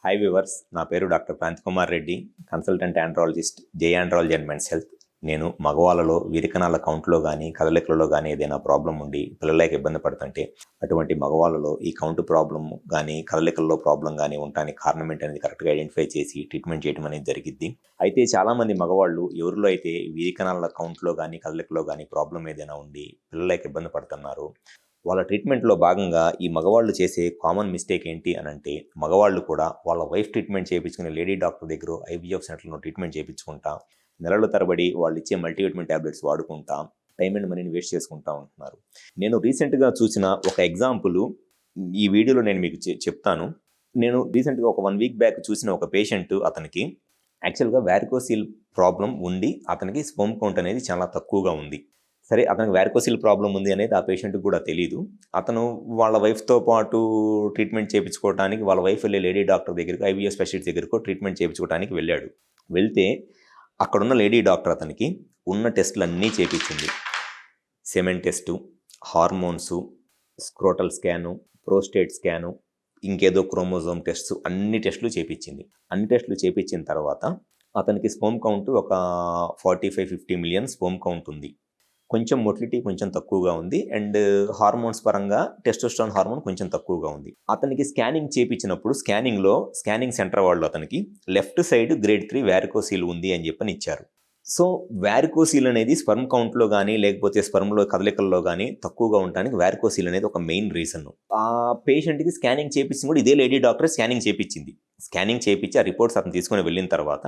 Hi viewers, నా పేరు doctor Kranti Kumar Reddy, consultant andrologist, J andrology and men's health. నేను మగవాళ్ళలో వీరికణాల కౌంట్లో కానీ కదలికలలో కానీ ఏదైనా ప్రాబ్లం ఉండి పిల్లలకి ఇబ్బంది పడుతుంటే అటువంటి మగవాళ్ళలో ఈ కౌంట్ ప్రాబ్లం కానీ కదలికల్లో ప్రాబ్లం కానీ ఉండడానికి కారణం ఏంటనేది కరెక్ట్గా ఐడెంటిఫై చేసి ట్రీట్మెంట్ చేయడం అనేది జరిగిద్ది. అయితే చాలామంది మగవాళ్ళు ఎవరిలో అయితే వీరికణాల కౌంట్లో కానీ కదలికలో కానీ ప్రాబ్లం ఏదైనా ఉండి పిల్లలకి ఇబ్బంది పడుతున్నారు, వాళ్ళ ట్రీట్మెంట్లో భాగంగా ఈ మగవాళ్ళు చేసే కామన్ మిస్టేక్ ఏంటి అని అంటే, మగవాళ్ళు కూడా వాళ్ళ వైఫ్ ట్రీట్మెంట్ చేయించుకునే లేడీ డాక్టర్ దగ్గర ఐవీఎఫ్ సెంటర్లో ట్రీట్మెంట్ చేయించుకుంటా నెలల తరబడి వాళ్ళు ఇచ్చే మల్టీవిటమిన్ ట్యాబ్లెట్స్ వాడుకుంటా టైం అండ్ మనీని వేస్ట్ చేసుకుంటా ఉంటున్నారు. నేను రీసెంట్గా చూసిన ఒక ఎగ్జాంపుల్ ఈ వీడియోలో నేను మీకు చెప్తాను. నేను రీసెంట్గా ఒక 1 వీక్ బ్యాక్ చూసిన ఒక పేషెంట్, అతనికి యాక్చువల్గా వ్యారికోసిల్ ప్రాబ్లం ఉండి అతనికి స్పెర్మ్ కౌంట్ అనేది చాలా తక్కువగా ఉంది. సరే, అతనికి వ్యారికోసిల్ ప్రాబ్లం ఉంది అనేది ఆ పేషెంట్కి కూడా తెలియదు. అతను వాళ్ళ వైఫ్తో పాటు ట్రీట్మెంట్ చేయించుకోవడానికి వాళ్ళ వైఫ్ వెళ్ళే లేడీ డాక్టర్ దగ్గరికి, ఐవీఎఫ్ స్పెషలిస్ట్ దగ్గరకు ట్రీట్మెంట్ చేయించుకోవడానికి వెళ్ళాడు. వెళ్తే అక్కడున్న లేడీ డాక్టర్ అతనికి ఉన్న టెస్టులు అన్నీ చేయించింది. Semen test, hormones, scrotal scan, prostate scan, ఇంకేదో క్రోమోజోమ్ టెస్ట్, అన్ని టెస్టులు చేయించింది. అన్ని టెస్టులు చేయించిన తర్వాత అతనికి స్పెర్మ్ కౌంట్ ఒక 45-50 మిలియన్ స్పెర్మ్ కౌంట్ ఉంది. కొంచెం మొటిలిటీ కొంచెం తక్కువగా ఉంది అండ్ హార్మోన్స్ పరంగా టెస్టోస్టెరాన్ హార్మోన్ కొంచెం తక్కువగా ఉంది. అతనికి స్కానింగ్ చేయించినప్పుడు స్కానింగ్ సెంటర్ వాళ్ళు అతనికి లెఫ్ట్ సైడ్ గ్రేడ్ 3 వ్యారికోసిల్ ఉంది అని చెప్పని ఇచ్చారు. సో వ్యారికోసిల్ అనేది స్పెర్మ్ కౌంట్లో కానీ లేకపోతే స్పెర్మ్లో కదలికల్లో కానీ తక్కువగా ఉండడానికి వ్యారికోసిల్ అనేది ఒక మెయిన్ రీజన్. ఆ పేషెంట్కి స్కానింగ్ చేయించింది కూడా ఇదే లేడీ డాక్టర్ స్కానింగ్ చేయించింది. స్కానింగ్ చేయించి ఆ రిపోర్ట్స్ అతను తీసుకొని వెళ్ళిన తర్వాత,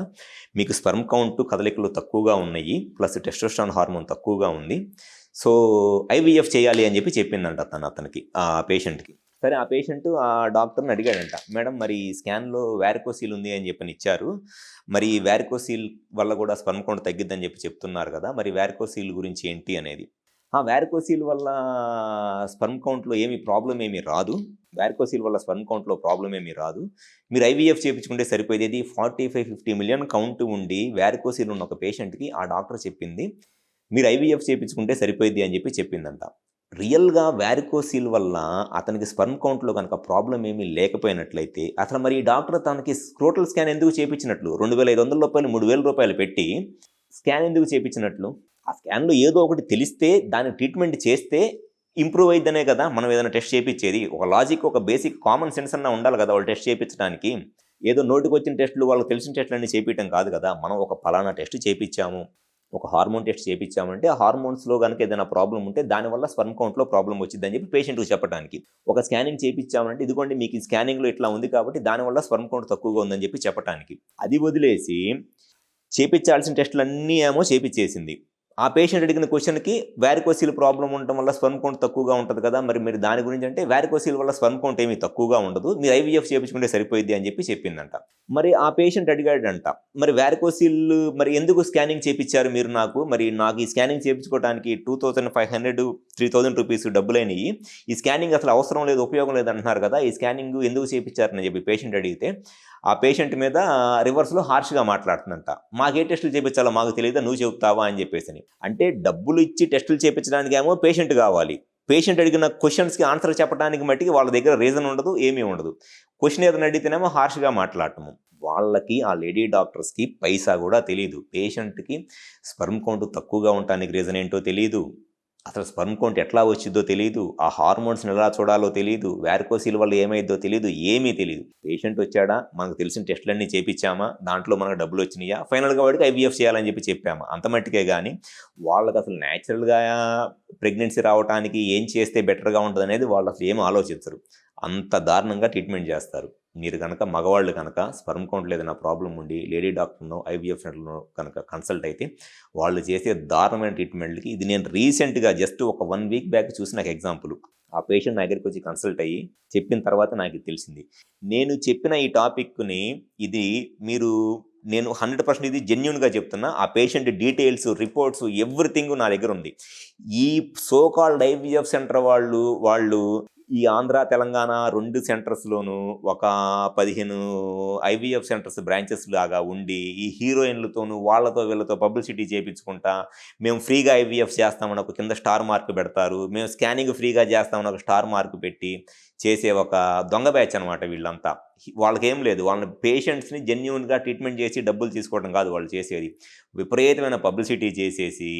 మీకు స్పెర్మ్ కౌంట్ కదలికలు తక్కువగా ఉన్నాయి, ప్లస్ టెస్టోస్టెరాన్ హార్మోన్ తక్కువగా ఉంది, సో ఐవీఎఫ్ చేయాలి అని చెప్పి చెప్పిందంట అతనికి, ఆ పేషెంట్కి. సరే, ఆ పేషెంట్ ఆ డాక్టర్ని అడిగాడంట, మేడం మరి స్కాన్లో వ్యారికోసిల్ ఉంది అని చెప్పని ఇచ్చారు, మరి వ్యారికోసిల్ వల్ల కూడా స్పెర్మ్ కౌంట్ తగ్గిద్దని చెప్పి చెప్తున్నారు కదా, మరి వ్యారికోసిల్ గురించి ఏంటి అనేది. ఆ వ్యారికోసిల్ వల్ల స్పెర్మ్ కౌంట్లో ప్రాబ్లం ఏమీ రాదు, వ్యారికోసిల్ వల్ల స్పెర్మ్ కౌంట్లో ప్రాబ్లం ఏమీ రాదు, మీరు ఐవీఎఫ్ చేయించుకుంటే సరిపోయేది. 45-50 మిలియన్ కౌంట్ ఉండి వ్యారికోసిల్ ఉన్న ఒక పేషెంట్కి ఆ డాక్టర్ చెప్పింది మీరు ఐవీఎఫ్ చేయించుకుంటే సరిపోయేది అని చెప్పి చెప్పిందంట. రియల్గా వ్యారికోసిల్ వల్ల అతనికి స్పెర్మ్ కౌంట్లో కనుక ప్రాబ్లం ఏమీ లేకపోయినట్లయితే అసలు మరి ఈ డాక్టర్ తనకి స్క్రోటల్ స్కాన్ ఎందుకు చేయించినట్లు? 2,500 రూపాయలు 3,000 రూపాయలు పెట్టి స్కాన్ ఎందుకు చేయించినట్లు? ఆ స్కాన్లో ఏదో ఒకటి తెలిస్తే దాన్ని ట్రీట్మెంట్ చేస్తే ఇంప్రూవ్ అయిద్దనే కదా మనం ఏదైనా టెస్ట్ చేయించేది. ఒక లాజిక్, ఒక బేసిక్ కామన్ సెన్స్ అన్న ఉండాలి కదా వాళ్ళు టెస్ట్ చేయించడానికి. ఏదో నోటికి వచ్చిన టెస్టులు, వాళ్ళకి తెలిసిన టెస్టులు అన్నీ చేయించడం కాదు కదా. మనం ఒక ఫలానా టెస్ట్ చేయించాము, ఒక హార్మోన్ టెస్ట్ చేయించామంటే ఆ హార్మోన్స్లో కనుక ఏదైనా ప్రాబ్లం ఉంటే దానివల్ల స్పెర్మ్ కౌంట్లో ప్రాబ్లం వచ్చిందని చెప్పి పేషెంట్కి చెప్పడానికి. ఒక స్కానింగ్ చేయించామంటే ఇదిగోండి మీకు ఈ స్కానింగ్లో ఇట్లా ఉంది కాబట్టి దానివల్ల స్పెర్మ్ కౌంట్ తక్కువగా ఉందని చెప్పి చెప్పడానికి. అది వదిలేసి చేయించాల్సిన టెస్టులు అన్నీ ఏమో చేయించేసింది. ఆ పేషెంట్ అడిగిన క్వశ్చన్కి వ్యారికోసిల్ ప్రాబ్లం ఉండటం వల్ల స్పెర్మ్ కౌంట్ తక్కువగా ఉంటుంది కదా, మరి మీరు దాని గురించి అంటే వ్యారికోసిల్ వల్ల స్పెర్మ్ కౌంట్ ఏమీ తక్కువగా ఉండదు, మీరు ఐవీఎఫ్ చేయించుకుంటే సరిపోయింది అని చెప్పి చెప్పిందంట. మరి ఆ పేషెంట్ అడిగాడంట, మరి వ్యారికోసిల్ మరి ఎందుకు స్కానింగ్ చేయించారు మీరు నాకు? మరి నాకు ఈ స్కానింగ్ చేయించుకోవడానికి 2,500-3,000 రూపీస్ డబ్బులైనవి, ఈ స్కానింగ్ అసలు అవసరం లేదు, ఉపయోగం లేదు అంటున్నారు కదా, ఈ స్కానింగ్ ఎందుకు చేయించారని చెప్పి పేషెంట్ అడిగితే ఆ పేషెంట్ మీద రివర్స్లో హార్ష్గా మాట్లాడుతుందంట. మాకే టెస్టులు చేయించాలో మాకు తెలియదా, నువ్వు చెబుతావా అని చెప్పేసి. అంటే డబ్బులు ఇచ్చి టెస్టులు చేయించడానికి ఏమో పేషెంట్ కావాలి, పేషెంట్ అడిగిన క్వశ్చన్స్కి ఆన్సర్ చెప్పడానికి మట్టికి వాళ్ళ దగ్గర రీజన్ ఉండదు, ఏమీ ఉండదు. క్వశ్చన్ ఏదైనా అడిగితేనేమో హార్ష్గా మాట్లాడటము. వాళ్ళకి, ఆ లేడీ డాక్టర్స్కి పైసా కూడా తెలియదు. పేషెంట్కి స్పెర్మ్ కౌంట్ తక్కువగా ఉండటానికి రీజన్ ఏంటో తెలియదు, అసలు స్పెర్మ్ కౌంట్ ఎట్లా వచ్చిందో తెలియదు, ఆ హార్మోన్స్ని ఎలా చూడాలో తెలియదు, వ్యారికోసిల్ వల్ల ఏమైందో తెలియదు, ఏమీ తెలియదు. పేషెంట్ వచ్చాడా, మనకు తెలిసిన టెస్టులన్నీ చేయించామా, దాంట్లో మనకు డబ్బులు వచ్చినాయా, ఫైనల్గా వాడికి ఐవీఎఫ్ చేయాలని చెప్పి చెప్పామా, అంత మట్టికే. కానీ వాళ్ళకి అసలు న్యాచురల్గా ప్రెగ్నెన్సీ రావడానికి ఏం చేస్తే బెటర్గా ఉంటుంది అనేది వాళ్ళు అసలు ఏం ఆలోచించరు. అంత దారుణంగా ట్రీట్మెంట్ చేస్తారు. మీరు కనుక మగవాళ్ళు కనుక స్పెర్మ్ కౌంట్లో ఏదైనా ప్రాబ్లం ఉండి లేడీ డాక్టర్నో ఐవీఎఫ్ సెంటర్లో కనుక కన్సల్ట్ అయితే వాళ్ళు చేసే దారుణమైన ట్రీట్మెంట్కి ఇది నేను రీసెంట్గా జస్ట్ ఒక 1 వీక్ బ్యాక్ చూసి నాకు ఎగ్జాంపుల్. ఆ పేషెంట్ నా దగ్గరికి వచ్చి కన్సల్ట్ అయ్యి చెప్పిన తర్వాత నాకు తెలిసింది. నేను చెప్పిన ఈ టాపిక్ని నేను 100% ఇది జెన్యూన్గా చెప్తున్నా. ఆ పేషెంట్ డీటెయిల్స్, రిపోర్ట్స్, ఎవ్రీథింగ్ నా దగ్గర ఉంది. ఈ సో కాల్డ్ ఐవీఎఫ్ సెంటర్ వాళ్ళు ఈ ఆంధ్ర, తెలంగాణ 2 సెంటర్స్లోనూ ఒక 15 ఐవీఎఫ్ సెంటర్స్ బ్రాంచెస్ లాగా ఉండి ఈ హీరోయిన్లతోనూ వాళ్ళతో వీళ్ళతో పబ్లిసిటీ చేయించుకుంటా మేము ఫ్రీగా ఐవీఎఫ్ చేస్తామని ఒక కింద స్టార్ మార్క్ పెడతారు, మేము స్కానింగ్ ఫ్రీగా చేస్తామని ఒక స్టార్ మార్క్ పెట్టి చేసే ఒక దొంగ బ్యాచ్ అనమాట వీళ్ళంతా. వాళ్ళకేం లేదు. వాళ్ళని పేషెంట్స్‌ని జెన్యూన్‌గా ట్రీట్మెంట్ చేసి డబ్బులు తీసుకోవడం కాదు వాళ్ళు చేసేది. విపరీతమైన పబ్లిసిటీ చేసేసి,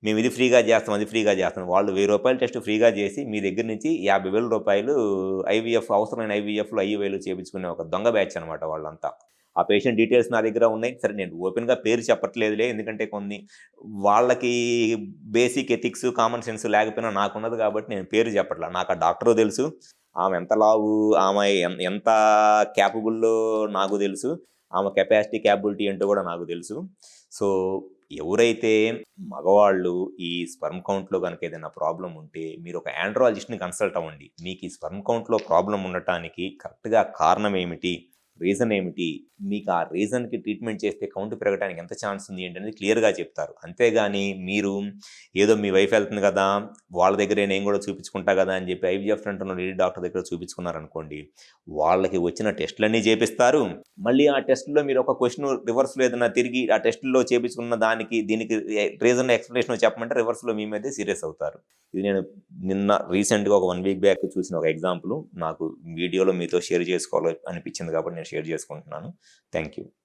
మేము ఇది ఫ్రీగా చేస్తాం, అది ఫ్రీగా చేస్తాం. వాళ్ళు రూ. 1000 టెస్ట్ ఫ్రీగా చేసి మీ దగ్గర నుంచి రూ. 50,000 ఐవీఎఫ్ అవసరమైన ఐవీఎఫ్‌లు, ఐయూఐలు చేపించుకునే ఒక దొంగ బ్యాచ్ అనమాట వాళ్ళంతా. ఆ పేషెంట్ డీటెయిల్స్ నా దగ్గర ఉన్నాయి. సరే నేను ఓపెన్‌గా పేరు చెప్పట్లేదులే. ఎందుకంటే కొన్ని వాళ్ళకి బేసిక్ ఎథిక్స్, కామన్ సెన్స్ లేకపోయినా నాకున్నది కాబట్టి నేను పేరు చెప్పట్లా. నాకు ఆ డాక్టరు తెలుసు. ఆమె ఎంత లావు, ఆమె ఎంత క్యాపబుల్లో నాకు తెలుసు. ఆమె కెపాసిటీ, క్యాపబిలిటీ ఏంటో కూడా నాకు తెలుసు. సో, ఎవరైతే మగవాళ్ళు ఈ స్పెర్మ్ కౌంట్‌లో గనక ఏదైనా ప్రాబ్లమ్ ఉంటే మీరు ఒక ఆండ్రాలజిస్ట్‌ని కన్సల్ట్ అవ్వండి. మీకు ఈ స్పెర్మ్ కౌంట్‌లో ప్రాబ్లమ్ ఉండటానికి కరెక్ట్‌గా కారణం ఏమిటి? రీజన్ ఏమిటి? మీకు ఆ రీజన్‌కి ట్రీట్మెంట్ చేస్తే కౌంట్ పెరగడానికి ఎంత ఛాన్స్ ఉంది ఏంటనేది క్లియర్‌గా చెప్తారు. అంతేగాని మీరు ఏదో మీ వైఫ్ వెళ్తుంది కదా! వాళ్ళ దగ్గరే నేను కూడా చూపించుకుంటా కదా! అని చెప్పి ఐవీఎఫ్ అంటున్న లేడీ డాక్టర్ దగ్గర చూపించుకున్నారనుకోండి, వాళ్ళకి వచ్చిన టెస్ట్‌లన్నీ చేపిస్తారు. మళ్ళీ ఆ టెస్ట్‌లో మీరు ఒక క్వెషన్ రివర్స్‌లో ఏదైనా తిరిగి ఆ టెస్ట్‌లో చేపించుకున్న దానికి దీనికి రీజన్ ఎక్స్‌ప్లనేషన్ చెప్పమంటే రివర్స్‌లో మీ మీదే సీరియస్ అవుతారు. ఇది నేను నిన్న రీసెంట్‌గా ఒక 1 వీక్ బ్యాక్ చూసిన ఒక ఎగ్జాంపుల్. నాకు వీడియోలో మీతో షేర్ చేసుకోవాలి అనిపించింది కాబట్టి నేను షేర్ చేసుకుంటున్నాను. Thank you.